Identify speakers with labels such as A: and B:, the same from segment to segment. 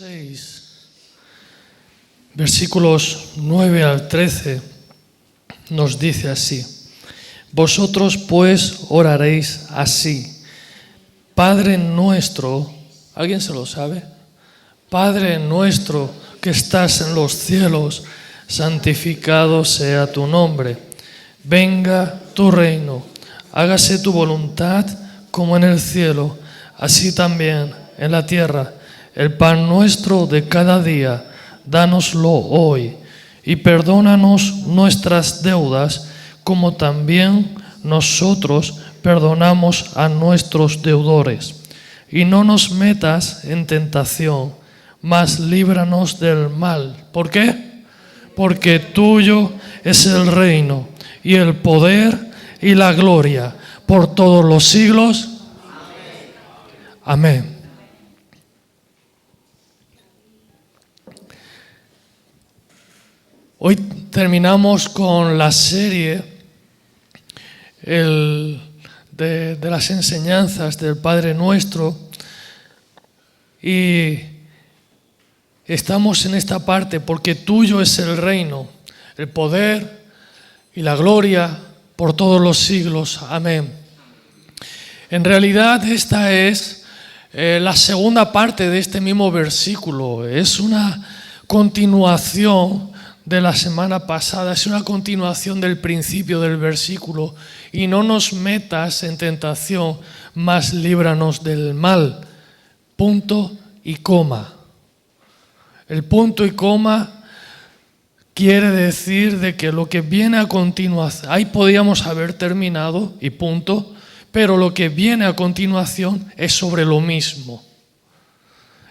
A: 6, versículos 9 al 13, nos dice así: Vosotros pues oraréis así: Padre nuestro, ¿alguien se lo sabe? Padre nuestro que estás en los cielos, santificado sea tu nombre. Venga tu reino, hágase tu voluntad como en el cielo, así también en la tierra. El pan nuestro de cada día, dánoslo hoy, y perdónanos nuestras deudas, como también nosotros perdonamos a nuestros deudores. Y no nos metas en tentación, mas líbranos del mal. ¿Por qué? Porque tuyo es el reino, y el poder, y la gloria, por todos los siglos. Amén. Hoy terminamos con la serie de las enseñanzas del Padre Nuestro y estamos en esta parte porque tuyo es el reino, el poder y la gloria por todos los siglos. Amén. En realidad esta es la segunda parte de este mismo versículo. Es una continuación de la semana pasada, es una continuación del principio del versículo. Y no nos metas en tentación, mas líbranos del mal. Punto y coma. El punto y coma quiere decir de que lo que viene a continuación, ahí podíamos haber terminado y punto, pero lo que viene a continuación es sobre lo mismo.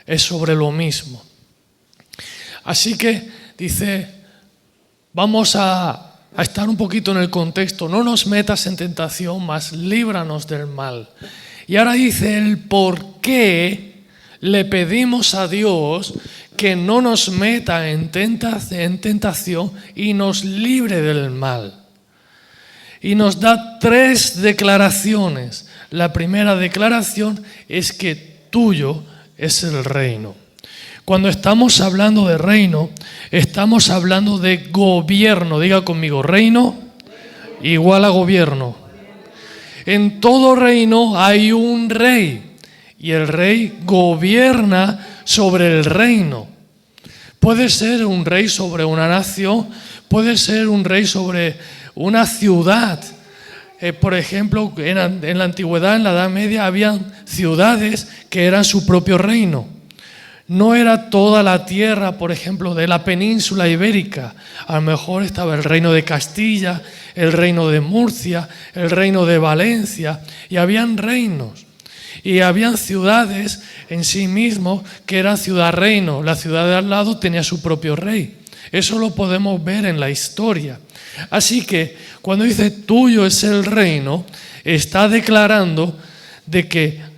A: Es sobre lo mismo. Así que dice, vamos a estar un poquito en el contexto. No nos metas en tentación, mas líbranos del mal. Y ahora dice el por qué le pedimos a Dios que no nos meta en tentación y nos libre del mal. Y nos da 3 declaraciones. La primera declaración es que tuyo es el reino. Cuando estamos hablando de reino, estamos hablando de gobierno. Diga conmigo, reino igual a gobierno. En todo reino hay un rey y el rey gobierna sobre el reino. Puede ser un rey sobre una nación, puede ser un rey sobre una ciudad. Por ejemplo, en la antigüedad, en la Edad Media, habían ciudades que eran su propio reino. No era toda la tierra, por ejemplo, de la península ibérica. A lo mejor estaba el reino de Castilla, el reino de Murcia, el reino de Valencia, y habían reinos. Y habían ciudades en sí mismos que eran ciudad-reino. La ciudad de al lado tenía su propio rey. Eso lo podemos ver en la historia. Así que cuando dice tuyo es el reino, está declarando de que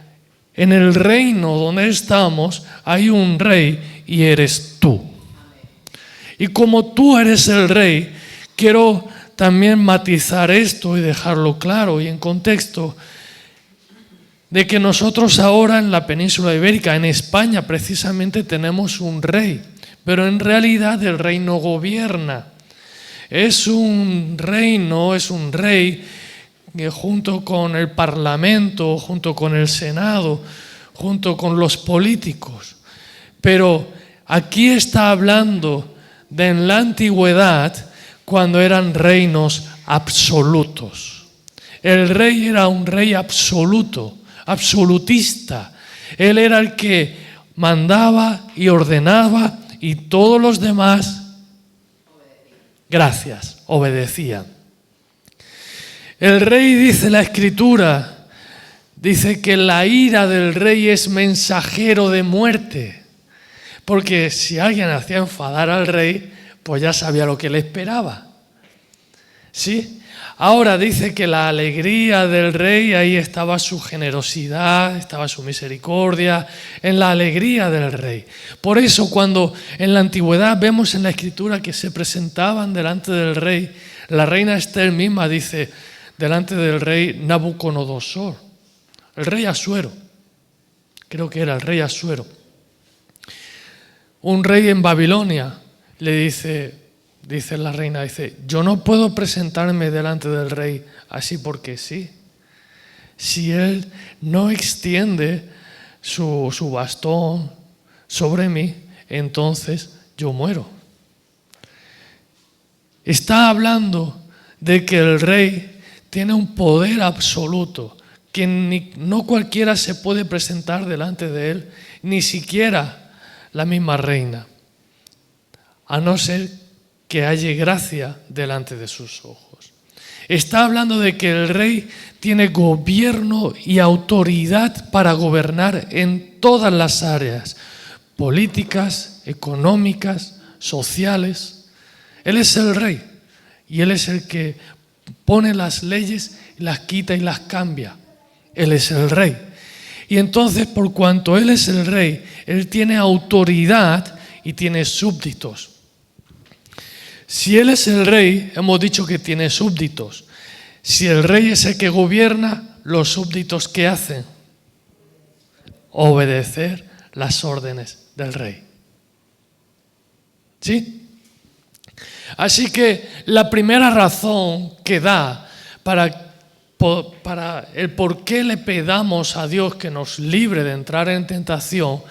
A: en el reino donde estamos hay un rey y eres tú. Y como tú eres el rey, quiero también matizar esto y dejarlo claro y en contexto de que nosotros ahora en la península ibérica, en España precisamente, tenemos un rey, pero en realidad el rey no gobierna. Es un reino, es un rey que junto con el Parlamento, junto con el Senado, junto con los políticos. Pero aquí está hablando de en la antigüedad cuando eran reinos absolutos. El rey era un rey absoluto, absolutista. Él era el que mandaba y ordenaba y todos los demás, gracias, obedecían. El rey, dice la Escritura, dice que la ira del rey es mensajero de muerte. Porque si alguien hacía enfadar al rey, pues ya sabía lo que le esperaba. ¿Sí? Ahora dice que la alegría del rey, ahí estaba su generosidad, estaba su misericordia, en la alegría del rey. Por eso cuando en la antigüedad vemos en la Escritura que se presentaban delante del rey, la reina Esther misma dice, delante del rey Nabucodonosor, el rey Asuero, creo que era el rey Asuero. un rey en Babilonia le dice la reina, yo no puedo presentarme delante del rey así porque sí. Si él no extiende su bastón sobre mí, entonces yo muero. Está hablando de que el rey tiene un poder absoluto, que no cualquiera se puede presentar delante de él, ni siquiera la misma reina, a no ser que haya gracia delante de sus ojos. Está hablando de que el rey tiene gobierno y autoridad para gobernar en todas las áreas, políticas, económicas, sociales. Él es el rey y él es el que pone las leyes, las quita y las cambia. Él es el rey. Y entonces, por cuanto él es el rey, él tiene autoridad y tiene súbditos. Si él es el rey, hemos dicho que tiene súbditos. Si el rey es el que gobierna, los súbditos, ¿qué hacen? Obedecer las órdenes del rey. ¿Sí? Así que la primera razón que da para el por qué le pedamos a Dios que nos libre de entrar en tentación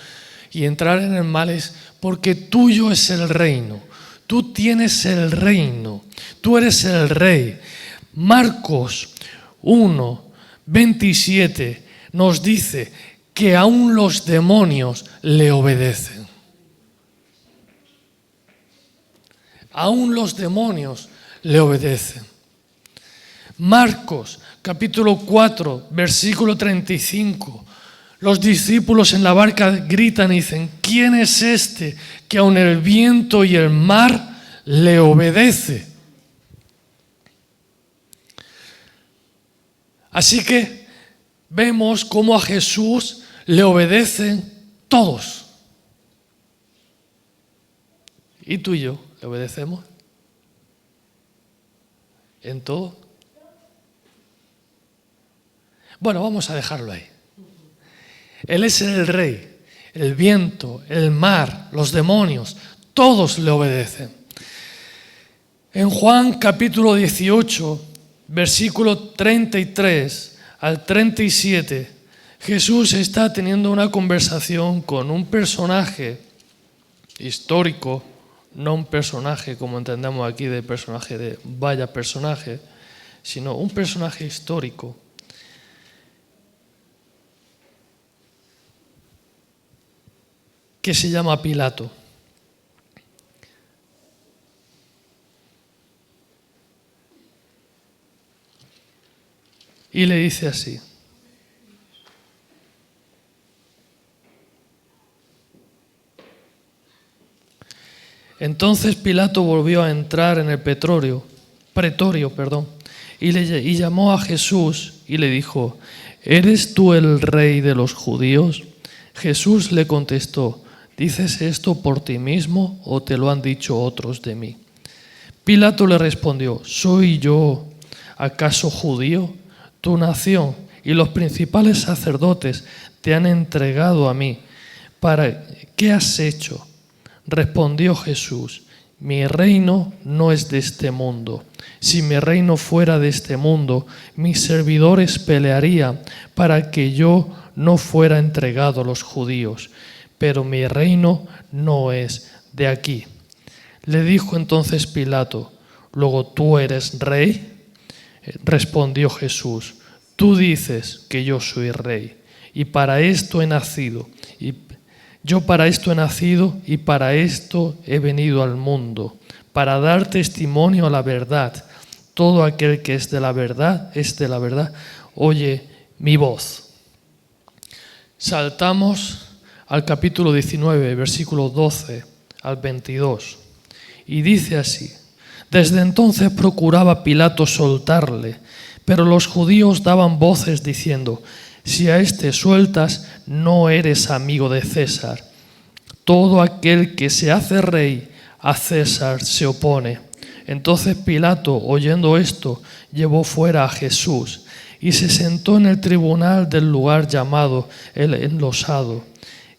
A: y entrar en el mal es porque tuyo es el reino. Tú tienes el reino. Tú eres el rey. Marcos 1:27 nos dice que aún los demonios le obedecen. Aún los demonios le obedecen. Marcos capítulo 4, versículo 35. Los discípulos en la barca gritan y dicen, ¿quién es este que aun el viento y el mar le obedece? Así que vemos cómo a Jesús le obedecen todos. ¿Y tú y yo le obedecemos? ¿En todo? Bueno, vamos a dejarlo ahí. Él es el rey, el viento, el mar, los demonios, todos le obedecen. En Juan capítulo 18, versículo 33 al 37, Jesús está teniendo una conversación con un personaje histórico, no un personaje como entendemos aquí de personaje de vaya personaje, sino un personaje histórico. Que se llama Pilato. Y le dice así. Entonces Pilato volvió a entrar en el pretorio, y llamó a Jesús y le dijo, ¿eres tú el rey de los judíos? Jesús le contestó, ¿dices esto por ti mismo o te lo han dicho otros de mí? Pilato le respondió, ¿soy yo acaso judío? Tu nación y los principales sacerdotes te han entregado a mí. ¿Qué has hecho? Respondió Jesús, mi reino no es de este mundo. Si mi reino fuera de este mundo, mis servidores pelearían para que yo no fuera entregado a los judíos, pero mi reino no es de aquí. Le dijo entonces Pilato, ¿luego tú eres rey? Respondió Jesús, tú dices que yo soy rey, y para esto he nacido, y para esto he venido al mundo, para dar testimonio a la verdad. Todo aquel que es de la verdad, oye mi voz. Saltamos al capítulo 19, versículo 12 al 22. Y dice así, desde entonces procuraba Pilato soltarle, pero los judíos daban voces diciendo, si a este sueltas, no eres amigo de César. Todo aquel que se hace rey, a César se opone. Entonces Pilato, oyendo esto, llevó fuera a Jesús y se sentó en el tribunal del lugar llamado el Enlosado,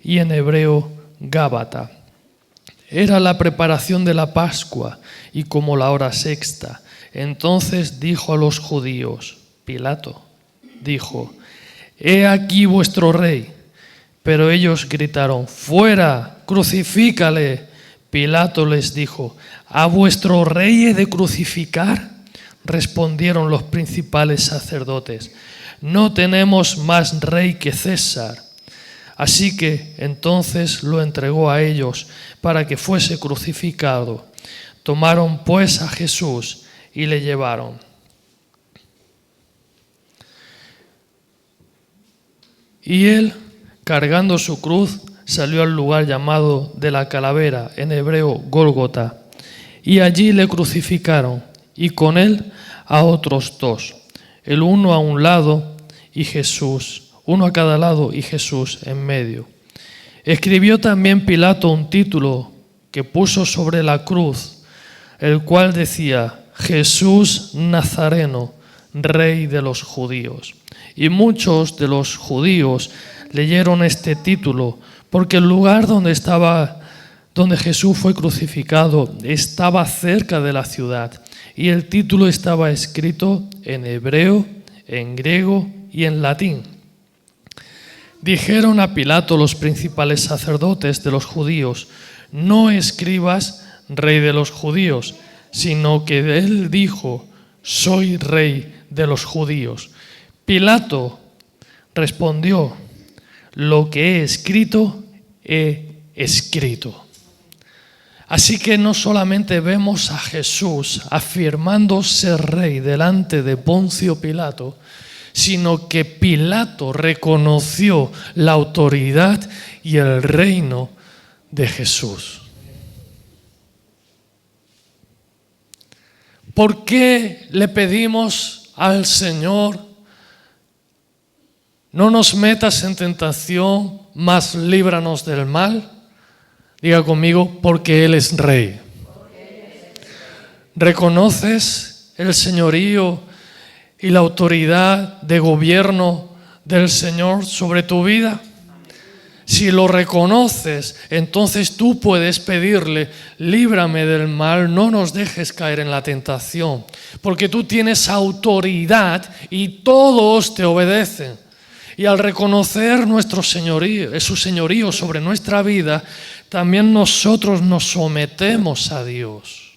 A: y en hebreo Gábata. Era la preparación de la Pascua y como la hora sexta. Entonces dijo a los judíos, Pilato dijo, «He aquí vuestro rey». Pero ellos gritaron, «¡Fuera! ¡Crucifícale!». Pilato les dijo, «¿A vuestro rey he de crucificar?». Respondieron los principales sacerdotes, «No tenemos más rey que César». Así que entonces lo entregó a ellos para que fuese crucificado. Tomaron pues a Jesús y le llevaron. Y él, cargando su cruz, salió al lugar llamado de la calavera, en hebreo Gólgota, y allí le crucificaron, y con él a otros dos, el uno a un lado y Jesús, uno a cada lado y Jesús en medio. Escribió también Pilato un título que puso sobre la cruz, el cual decía, Jesús Nazareno, Rey de los judíos. Y muchos de los judíos leyeron este título, porque el lugar donde Jesús fue crucificado estaba cerca de la ciudad, y el título estaba escrito en hebreo, en griego y en latín. Dijeron a Pilato los principales sacerdotes de los judíos, no escribas Rey de los judíos, sino que él dijo, soy Rey de los judíos. Pilato respondió, lo que he escrito, he escrito. Así que no solamente vemos a Jesús afirmando ser rey delante de Poncio Pilato, sino que Pilato reconoció la autoridad y el reino de Jesús. ¿Por qué le pedimos al Señor, no nos metas en tentación, mas líbranos del mal? Diga conmigo, porque Él es Rey. ¿Reconoces el señorío y la autoridad de gobierno del Señor sobre tu vida? Si lo reconoces, entonces tú puedes pedirle, líbrame del mal, no nos dejes caer en la tentación, porque tú tienes autoridad y todos te obedecen. Y al reconocer nuestro señorío, su señorío sobre nuestra vida, también nosotros nos sometemos a Dios.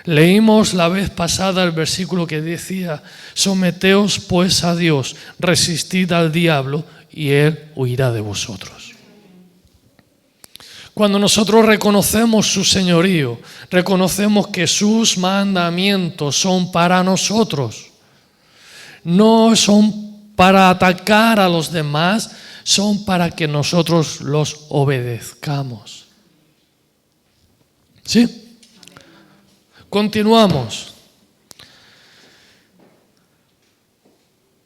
A: Leímos la vez pasada el versículo que decía, someteos pues a Dios, resistid al diablo y él huirá de vosotros. Cuando nosotros reconocemos su señorío, reconocemos que sus mandamientos son para nosotros, no son para atacar a los demás, son para que nosotros los obedezcamos. ¿Sí? Continuamos.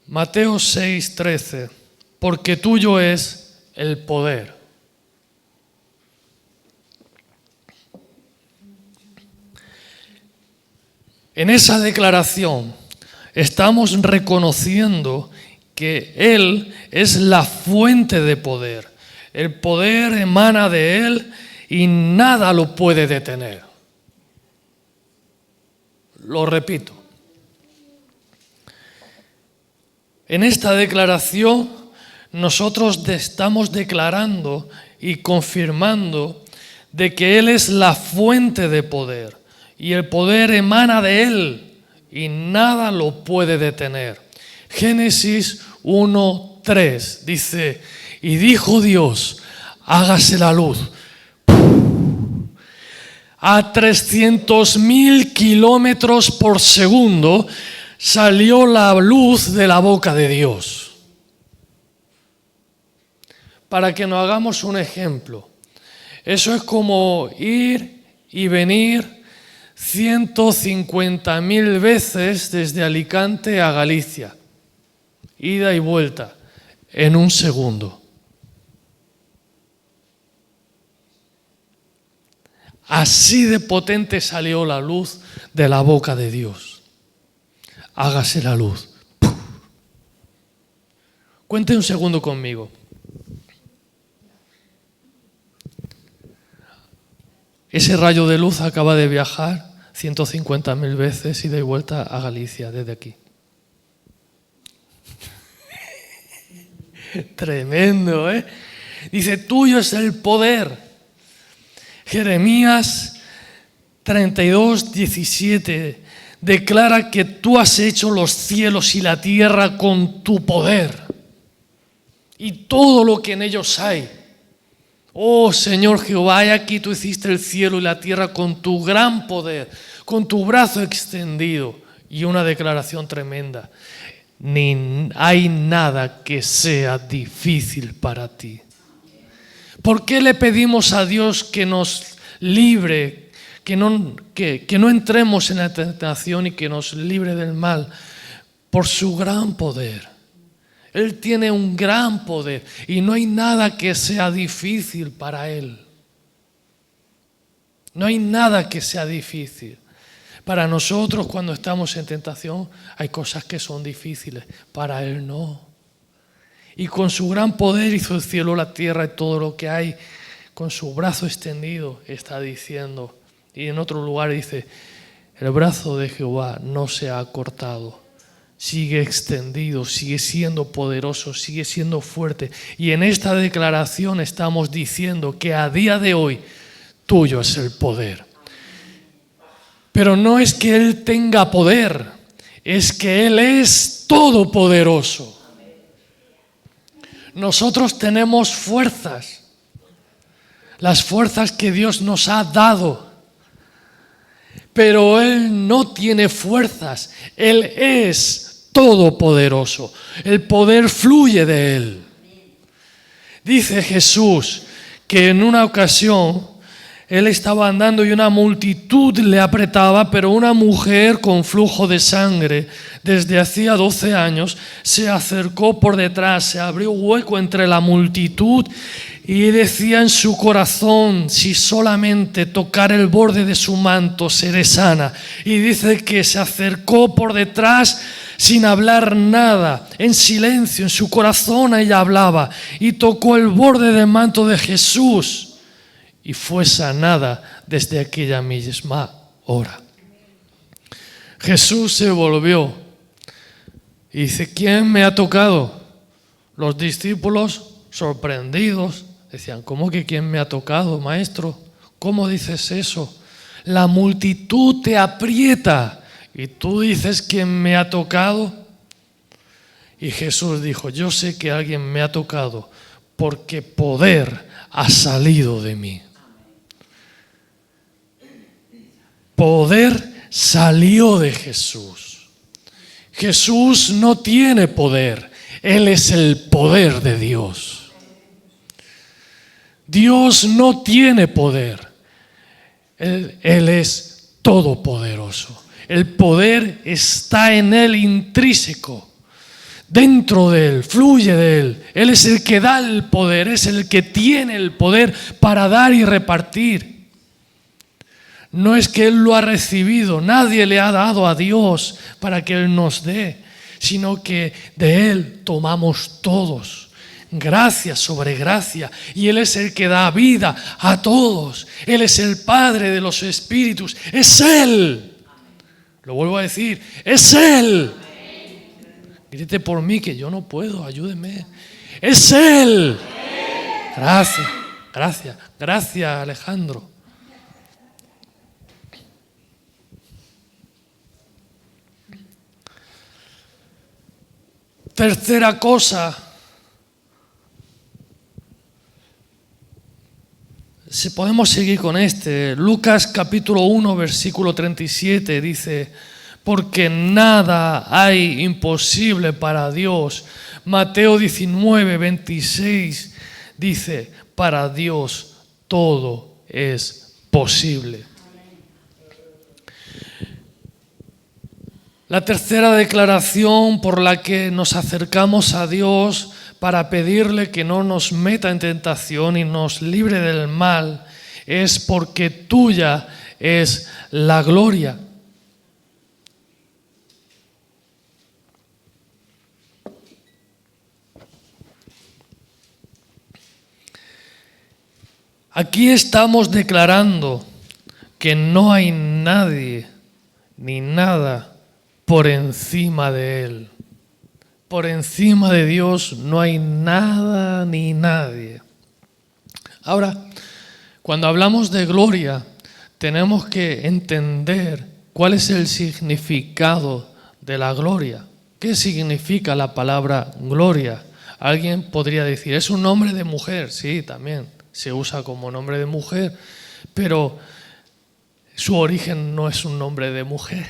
A: Mateo 6:13. Porque tuyo es el poder. En esa declaración estamos reconociendo que Él es la fuente de poder. El poder emana de Él y nada lo puede detener. Lo repito. En esta declaración nosotros estamos declarando y confirmando de que Él es la fuente de poder y el poder emana de Él y nada lo puede detener. Génesis 1:3 dice, y dijo Dios, hágase la luz. A 300.000 kilómetros por segundo salió la luz de la boca de Dios. Para que nos hagamos un ejemplo, eso es como ir y venir 150.000 veces desde Alicante a Galicia. Ida y vuelta, en un segundo. Así de potente salió la luz de la boca de Dios. Hágase la luz. ¡Puf! Cuente un segundo conmigo. ese rayo de luz acaba de viajar 150.000 veces y de vuelta a Galicia desde aquí. Tremendo, ¿eh? Dice, tuyo es el poder. Jeremías 32:17 declara que tú has hecho los cielos y la tierra con tu poder y todo lo que en ellos hay. Oh Señor Jehová, he aquí tú hiciste el cielo y la tierra con tu gran poder, con tu brazo extendido. Y una declaración tremenda: ni hay nada que sea difícil para ti. ¿Por qué le pedimos a Dios que nos libre, que no entremos en la tentación y que nos libre del mal? Por su gran poder. Él tiene un gran poder y no hay nada que sea difícil para Él. No hay nada que sea difícil. Para nosotros, cuando estamos en tentación, hay cosas que son difíciles. Para Él no. Y con su gran poder hizo el cielo, la tierra y todo lo que hay. Con su brazo extendido está diciendo. Y en otro lugar dice, el brazo de Jehová no se ha cortado. Sigue extendido, sigue siendo poderoso, sigue siendo fuerte. Y en esta declaración estamos diciendo que a día de hoy tuyo es el poder. Pero no es que Él tenga poder, es que Él es todopoderoso. Nosotros tenemos fuerzas, las fuerzas que Dios nos ha dado. Pero Él no tiene fuerzas, Él es todopoderoso. El poder fluye de Él. Dice Jesús que en una ocasión Él estaba andando y una multitud le apretaba, pero una mujer con flujo de sangre desde hacía 12 años se acercó por detrás, se abrió hueco entre la multitud y decía en su corazón, si solamente tocar el borde de su manto seré sana. Y dice que se acercó por detrás sin hablar nada, en silencio, en su corazón ella hablaba y tocó el borde del manto de Jesús y fue sanada desde aquella misma hora. Jesús se volvió y dice, ¿quién me ha tocado? Los discípulos, sorprendidos, decían, ¿cómo que quién me ha tocado, maestro? ¿Cómo dices eso? La multitud te aprieta y tú dices quién me ha tocado. Y Jesús dijo, yo sé que alguien me ha tocado porque poder ha salido de mí. Poder salió de Jesús. Jesús no tiene poder, Él es el poder de Dios. Dios no tiene poder, Él es todopoderoso. El poder está en Él intrínseco, dentro de Él, fluye de Él. Él es el que da el poder, es el que tiene el poder para dar y repartir. No es que Él lo ha recibido, nadie le ha dado a Dios para que Él nos dé, sino que de Él tomamos todos. Gracia sobre gracia. Y Él es el que da vida a todos. Él es el Padre de los espíritus. Es Él. Lo vuelvo a decir, es Él. Grite por mí que yo no puedo, ayúdeme. Es Él. Gracias, gracias, gracias Alejandro. Tercera cosa. Si podemos seguir con Lucas capítulo 1 versículo 37 dice, porque nada hay imposible para Dios. Mateo 19, 26 dice, para Dios todo es posible. La tercera declaración por la que nos acercamos a Dios para pedirle que no nos meta en tentación y nos libre del mal es porque tuya es la gloria. Aquí estamos declarando que no hay nadie ni nada por encima de Él. Por encima de Dios no hay nada ni nadie. Ahora, cuando hablamos de gloria, tenemos que entender cuál es el significado de la gloria. ¿Qué significa la palabra gloria? Alguien podría decir, es un nombre de mujer. Sí, también se usa como nombre de mujer, pero su origen no es un nombre de mujer.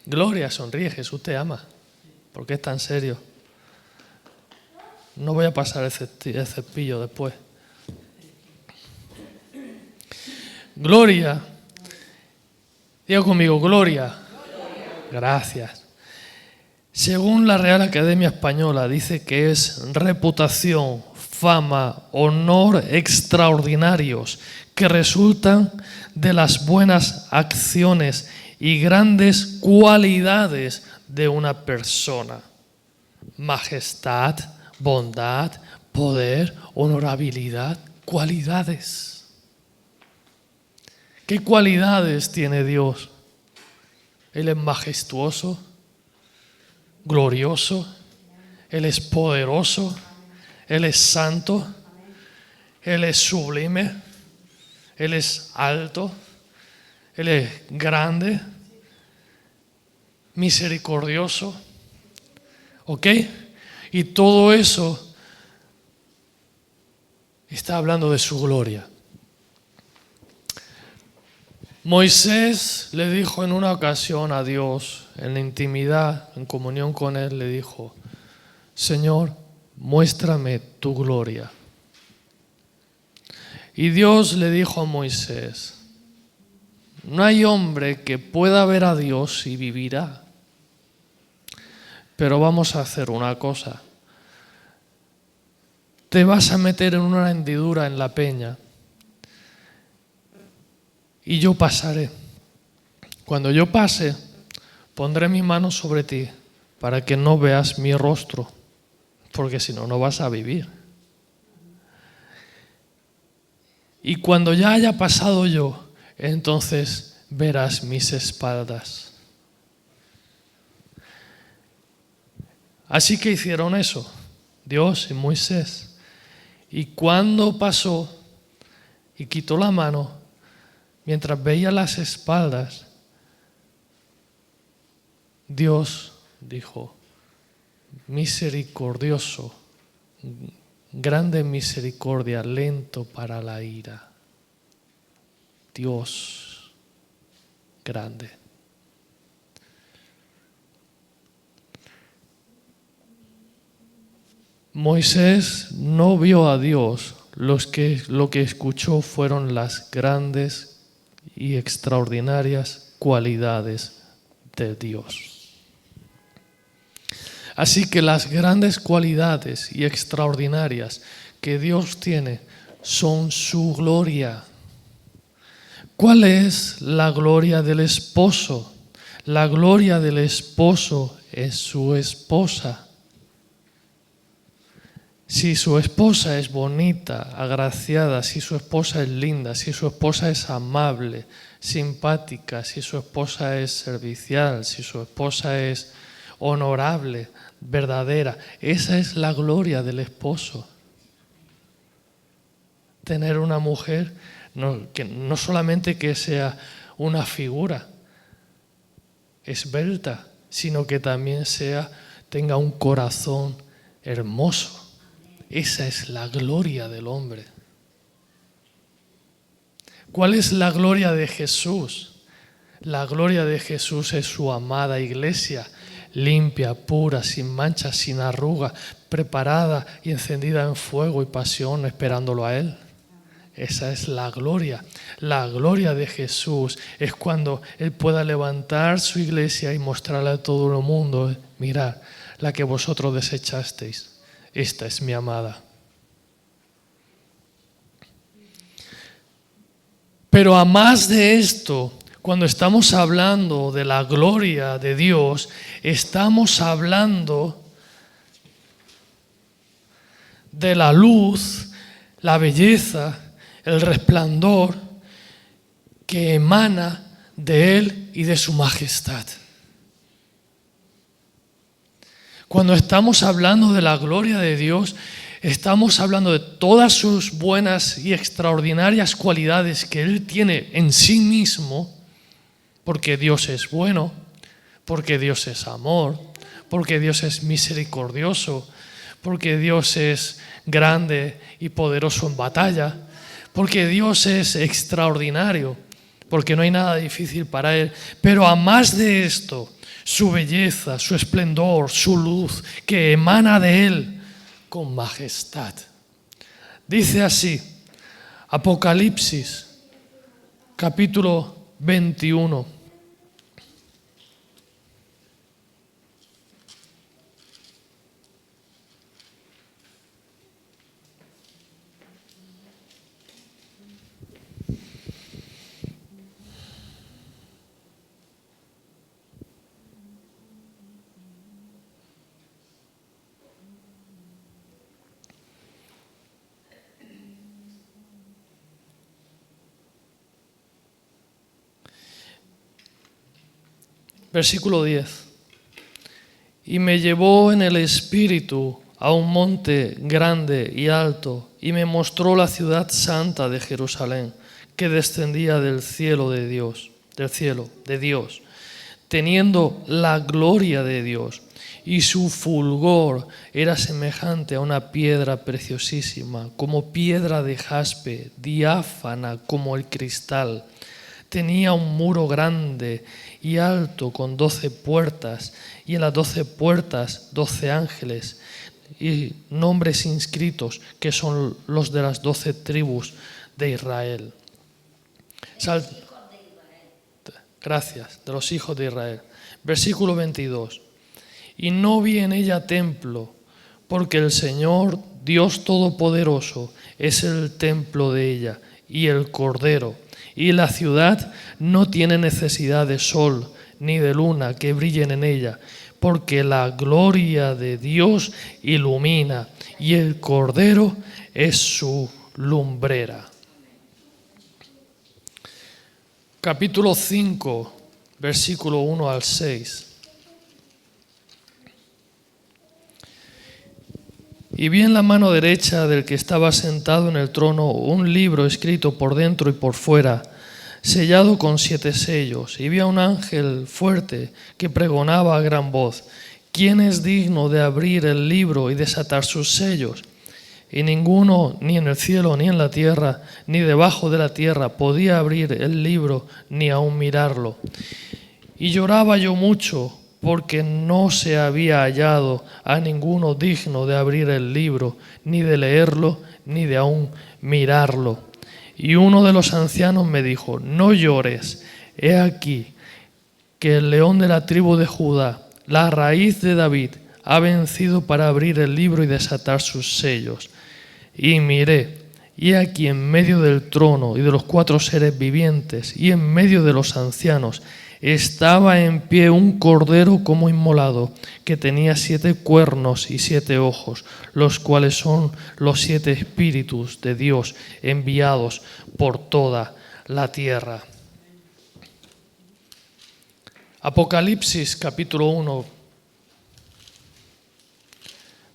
A: Gloria, sonríe, Jesús te ama. ¿Por qué es tan serio? No voy a pasar el cepillo después. Gloria. Diga conmigo, gloria. Gracias. Según la Real Academia Española, dice que es reputación, fama, honor extraordinarios que resultan de las buenas acciones y grandes cualidades de una persona. Majestad, bondad, poder, honorabilidad, cualidades. ¿Qué cualidades tiene Dios? Él es majestuoso, glorioso, Él es poderoso, Él es santo, Él es sublime, Él es alto, Él es grande, misericordioso, ¿ok? Y todo eso está hablando de su gloria. Moisés le dijo en una ocasión a Dios, en la intimidad, en comunión con Él, le dijo, Señor, muéstrame tu gloria. Y Dios le dijo a Moisés, no hay hombre que pueda ver a Dios y vivirá. Pero vamos a hacer una cosa. Te vas a meter en una hendidura en la peña y yo pasaré. Cuando yo pase, pondré mi mano sobre ti para que no veas mi rostro, porque si no, no vas a vivir. Y cuando ya haya pasado yo, entonces verás mis espaldas. Así que hicieron eso, Dios y Moisés. Y cuando pasó y quitó la mano, mientras veía las espaldas, Dios dijo, misericordioso, grande misericordia, lento para la ira. Dios grande. Moisés no vio a Dios, lo que escuchó fueron las grandes y extraordinarias cualidades de Dios. Así que las grandes cualidades y extraordinarias que Dios tiene son su gloria. ¿Cuál es la gloria del esposo? La gloria del esposo es su esposa. Si su esposa es bonita, agraciada, si su esposa es linda, si su esposa es amable, simpática, si su esposa es servicial, si su esposa es honorable, verdadera, esa es la gloria del esposo. Tener una mujer que no solamente que sea una figura esbelta, sino que también tenga un corazón hermoso. Esa es la gloria del hombre. ¿Cuál es la gloria de Jesús? La gloria de Jesús es su amada iglesia, limpia, pura, sin mancha, sin arruga, preparada y encendida en fuego y pasión, esperándolo a Él. Esa es la gloria. La gloria de Jesús es cuando Él pueda levantar su iglesia y mostrarle a todo el mundo, mirad, la que vosotros desechasteis. Esta es mi amada. Pero a más de esto, cuando estamos hablando de la gloria de Dios, estamos hablando de la luz, la belleza, el resplandor que emana de Él y de su majestad. Cuando estamos hablando de la gloria de Dios, estamos hablando de todas sus buenas y extraordinarias cualidades que Él tiene en sí mismo, porque Dios es bueno, porque Dios es amor, porque Dios es misericordioso, porque Dios es grande y poderoso en batalla, porque Dios es extraordinario, porque no hay nada difícil para Él. Pero a más de esto, su belleza, su esplendor, su luz, que emana de Él con majestad. Dice así, Apocalipsis, capítulo 21. Versículo 10. Y me llevó en el espíritu a un monte grande y alto, y me mostró la ciudad santa de Jerusalén, que descendía del cielo de Dios, teniendo la gloria de Dios, y su fulgor era semejante a una piedra preciosísima, como piedra de jaspe, diáfana como el cristal. Tenía un muro grande y alto con 12 puertas, y en las 12 puertas 12 ángeles y nombres inscritos, que son los de las 12 tribus de Israel. Gracias, de los hijos de Israel. Versículo 22. Y no vi en ella templo, porque el Señor, Dios Todopoderoso, es el templo de ella, y el Cordero. Y la ciudad no tiene necesidad de sol ni de luna que brillen en ella, porque la gloria de Dios ilumina y el Cordero es su lumbrera. Capítulo 5, versículo 1 al 6. Y vi en la mano derecha del que estaba sentado en el trono un libro escrito por dentro y por fuera, sellado con 7 sellos. Y vi a un ángel fuerte que pregonaba a gran voz: ¿quién es digno de abrir el libro y desatar sus sellos? Y ninguno, ni en el cielo, ni en la tierra, ni debajo de la tierra, podía abrir el libro, ni aun mirarlo. Y lloraba yo mucho, porque no se había hallado a ninguno digno de abrir el libro, ni de leerlo, ni de aún mirarlo. Y uno de los ancianos me dijo: no llores, he aquí que el león de la tribu de Judá, la raíz de David, ha vencido para abrir el libro y desatar sus sellos. Y miré, y aquí en medio del trono y de los 4 seres vivientes, y en medio de los ancianos, estaba en pie un cordero como inmolado, que tenía 7 cuernos y 7 ojos, los cuales son los 7 espíritus de Dios enviados por toda la tierra. Apocalipsis capítulo 1,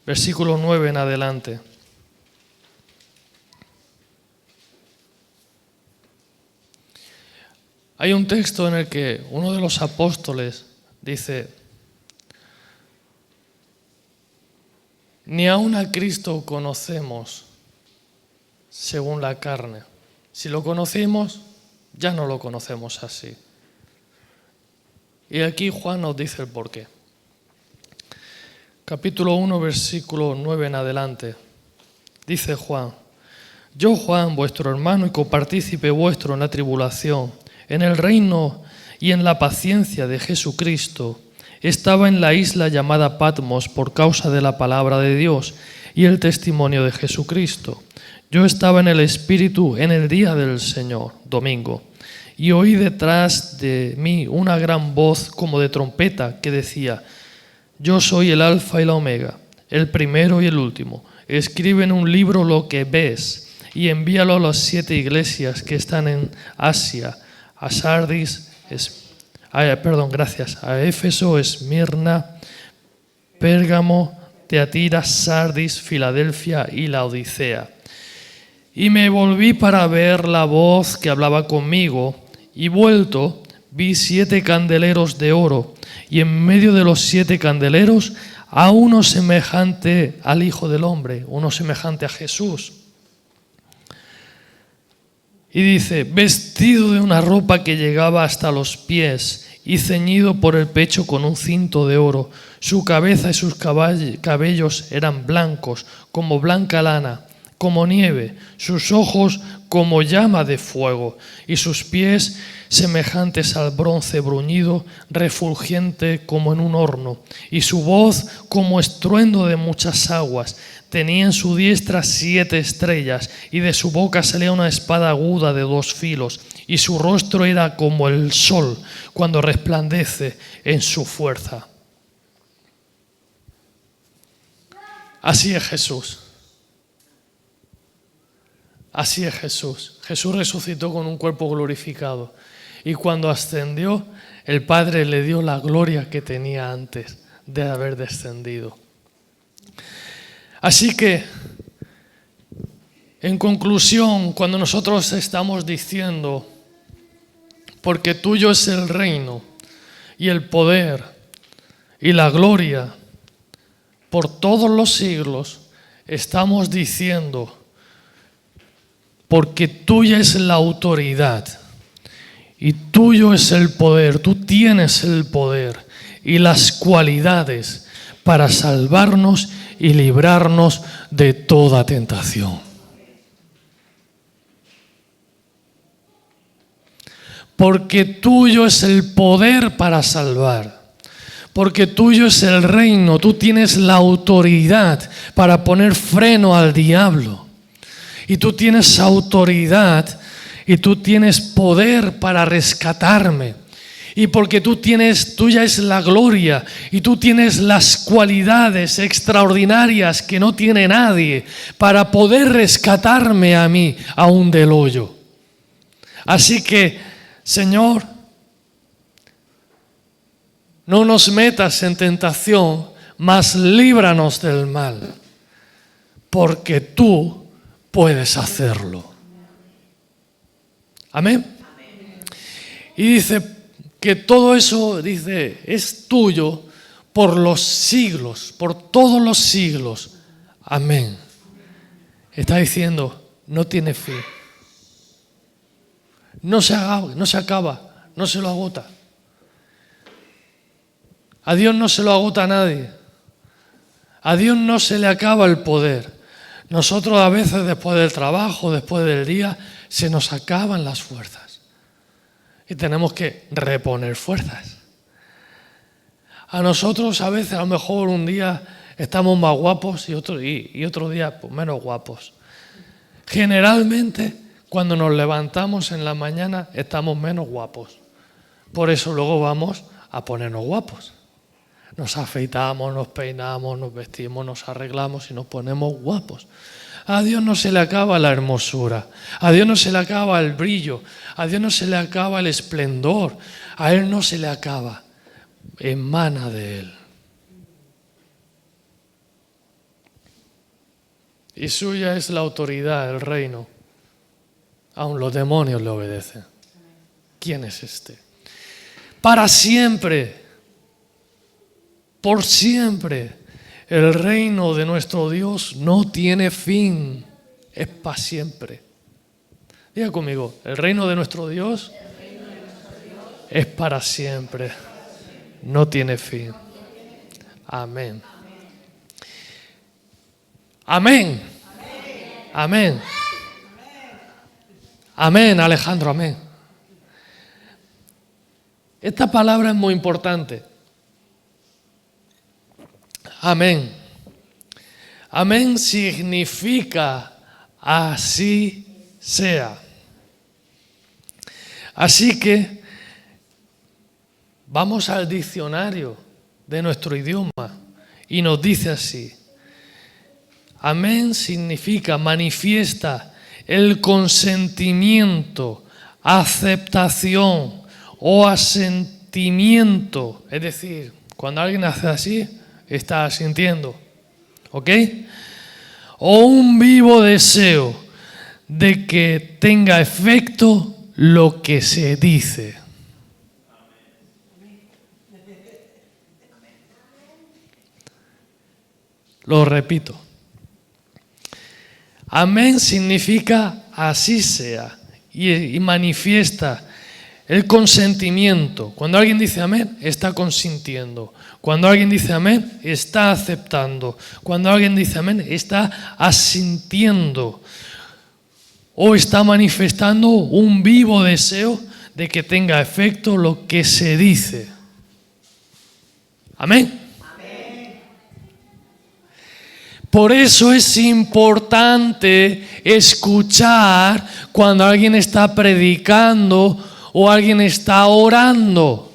A: versículo 9 en adelante. Hay un texto en el que uno de los apóstoles dice: ni aun a Cristo conocemos según la carne. Si lo conocimos, ya no lo conocemos así. Y aquí Juan nos dice el porqué. Capítulo 1, versículo 9 en adelante. Dice Juan: yo, Juan, vuestro hermano y copartícipe vuestro en la tribulación, en el reino y en la paciencia de Jesucristo, estaba en la isla llamada Patmos por causa de la palabra de Dios y el testimonio de Jesucristo. Yo estaba en el Espíritu en el día del Señor, domingo, y oí detrás de mí una gran voz como de trompeta que decía: yo soy el Alfa y la Omega, el primero y el último. Escribe en un libro lo que ves y envíalo a las 7 iglesias que están en Asia, a Sardis, a Éfeso, Esmirna, Pérgamo, Teatira, Sardis, Filadelfia y la Odisea. Y me volví para ver la voz que hablaba conmigo, y vuelto vi 7 candeleros de oro, y en medio de los 7 candeleros a uno semejante al Hijo del Hombre, uno semejante a Jesús. Y dice, vestido de una ropa que llegaba hasta los pies y ceñido por el pecho con un cinto de oro. Su cabeza y sus cabellos eran blancos, como blanca lana, como nieve, sus ojos como llama de fuego, y sus pies semejantes al bronce bruñido, refulgente como en un horno, y su voz como estruendo de muchas aguas. Tenía en su diestra 7 estrellas, y de su boca salía una espada aguda de 2 filos, y su rostro era como el sol cuando resplandece en su fuerza. Así es Jesús. Así es Jesús. Jesús resucitó con un cuerpo glorificado. Y cuando ascendió, el Padre le dio la gloria que tenía antes de haber descendido. Así que, en conclusión, cuando nosotros estamos diciendo, porque tuyo es el reino y el poder y la gloria por todos los siglos, estamos diciendo, porque tuya es la autoridad y tuyo es el poder, tú tienes el poder y las cualidades para salvarnos y librarnos de toda tentación. Porque tuyo es el poder para salvar. Porque tuyo es el reino, tú tienes la autoridad para poner freno al diablo. Y tú tienes autoridad y tú tienes poder para rescatarme. Y porque tuya es la gloria y tú tienes las cualidades extraordinarias que no tiene nadie para poder rescatarme a mí aún del hoyo. Así que, Señor, no nos metas en tentación, mas líbranos del mal, porque tú puedes hacerlo. Amén. Y dice que todo eso, dice, es tuyo por los siglos, por todos los siglos. Amén. Está diciendo, no tiene fin. No se acaba, no se lo agota. A Dios no se lo agota a nadie. A Dios no se le acaba el poder. Nosotros a veces después del trabajo, después del día, se nos acaban las fuerzas. Y tenemos que reponer fuerzas. A nosotros a veces, a lo mejor un día estamos más guapos y otro día pues, menos guapos. Generalmente, cuando nos levantamos en la mañana, estamos menos guapos. Por eso luego vamos a ponernos guapos. Nos afeitamos, nos peinamos, nos vestimos, nos arreglamos y nos ponemos guapos. A Dios no se le acaba la hermosura, a Dios no se le acaba el brillo, a Dios no se le acaba el esplendor, a Él no se le acaba, emana de Él. Y suya es la autoridad, el reino. Aun los demonios le obedecen. ¿Quién es este? Para siempre. Por siempre, el reino de nuestro Dios no tiene fin, es para siempre. Diga conmigo, el reino de nuestro Dios es para siempre, no tiene fin. Amén. Amén. Amén. Amén, Alejandro, amén. Esta palabra es muy importante. Amén. Amén significa así sea. Así que vamos al diccionario de nuestro idioma y nos dice así. Amén significa manifiesta el consentimiento aceptación o asentimiento. Es decir, cuando alguien hace así, está asintiendo. ¿Ok? O un vivo deseo de que tenga efecto lo que se dice. Lo repito. Amén significa así sea y manifiesta el consentimiento. Cuando alguien dice amén, está consintiendo. Cuando alguien dice amén, está aceptando. Cuando alguien dice amén, está asintiendo. O está manifestando un vivo deseo de que tenga efecto lo que se dice. Amén. Por eso es importante escuchar cuando alguien está predicando o alguien está orando.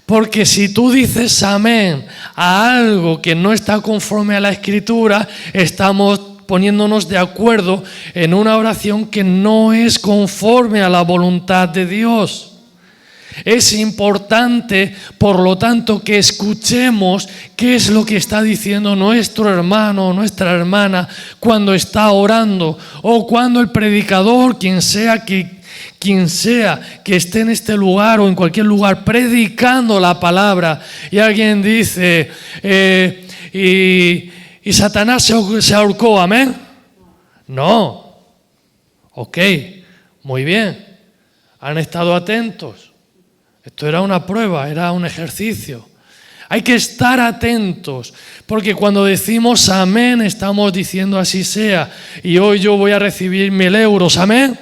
A: Porque si tú dices amén a algo que no está conforme a la Escritura, estamos poniéndonos de acuerdo en una oración que no es conforme a la voluntad de Dios. Es importante, por lo tanto, que escuchemos qué es lo que está diciendo nuestro hermano o nuestra hermana cuando está orando, o cuando el predicador, quien sea que esté en este lugar o en cualquier lugar predicando la palabra, y alguien dice, y Satanás se ahorcó, ¿amén? No. Ok, muy bien. Han estado atentos. Esto era una prueba, era un ejercicio. Hay que estar atentos, porque cuando decimos amén, estamos diciendo así sea. Y hoy yo voy a recibir 1.000 euros, ¿amén?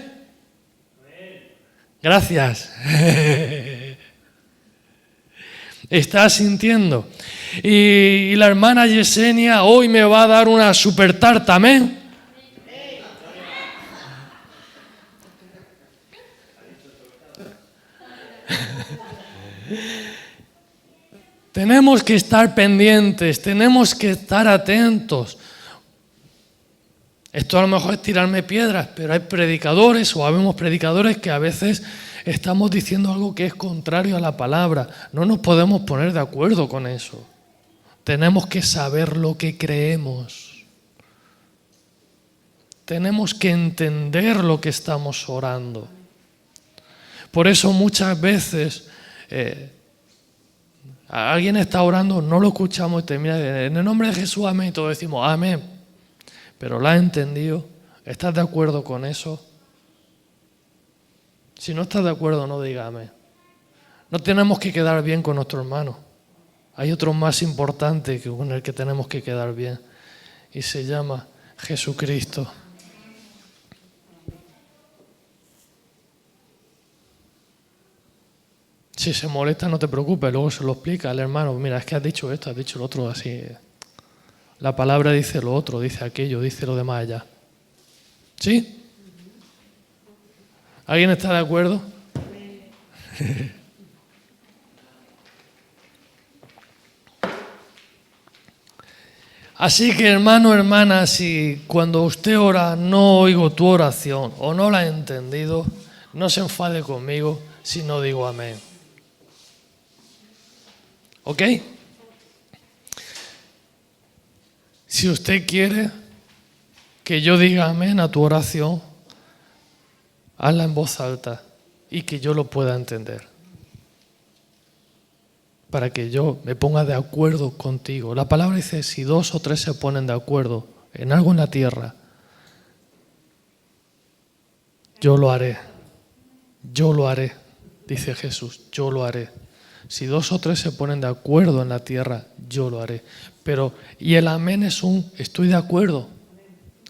A: Gracias. ¿Estás sintiendo? Y la hermana Yesenia hoy me va a dar una super tarta, ¿amén? Tenemos que estar pendientes, tenemos que estar atentos. Esto a lo mejor es tirarme piedras, pero hay predicadores o habemos predicadores que a veces estamos diciendo algo que es contrario a la palabra. No nos podemos poner de acuerdo con eso. Tenemos que saber lo que creemos. Tenemos que entender lo que estamos orando. Por eso muchas veces alguien está orando, no lo escuchamos y termina en el nombre de Jesús, amén, y todos decimos amén. Pero ¿la has entendido? ¿Estás de acuerdo con eso? Si no estás de acuerdo, no digas amén. No tenemos que quedar bien con nuestro hermano. Hay otro más importante con el que tenemos que quedar bien. Y se llama Jesucristo. Si se molesta, no te preocupes, luego se lo explica al hermano. Mira, es que has dicho esto, has dicho lo otro, así. La palabra dice lo otro, dice aquello, dice lo demás allá. ¿Sí? ¿Alguien está de acuerdo? Así que, hermano, hermana, si cuando usted ora no oigo tu oración o no la he entendido, no se enfade conmigo si no digo amén. ¿Ok? Si usted quiere que yo diga amén a tu oración, hazla en voz alta y que yo lo pueda entender. Para que yo me ponga de acuerdo contigo. La palabra dice, si 2 o 3 se ponen de acuerdo en algo en la tierra, yo lo haré. Yo lo haré, dice Jesús, yo lo haré. Si 2 o 3 se ponen de acuerdo en la tierra, yo lo haré. Pero, y el amén es estoy de acuerdo,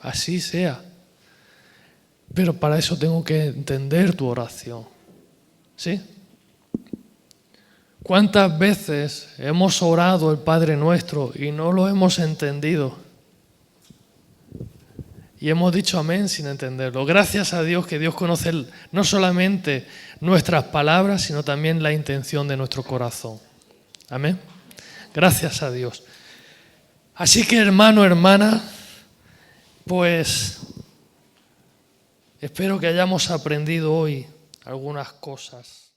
A: así sea. Pero para eso tengo que entender tu oración. ¿Sí? ¿Cuántas veces hemos orado el Padre Nuestro y no lo hemos entendido? Y hemos dicho amén sin entenderlo. Gracias a Dios que Dios conoce no solamente nuestras palabras, sino también la intención de nuestro corazón. Amén. Gracias a Dios. Así que, hermano, hermana, pues espero que hayamos aprendido hoy algunas cosas.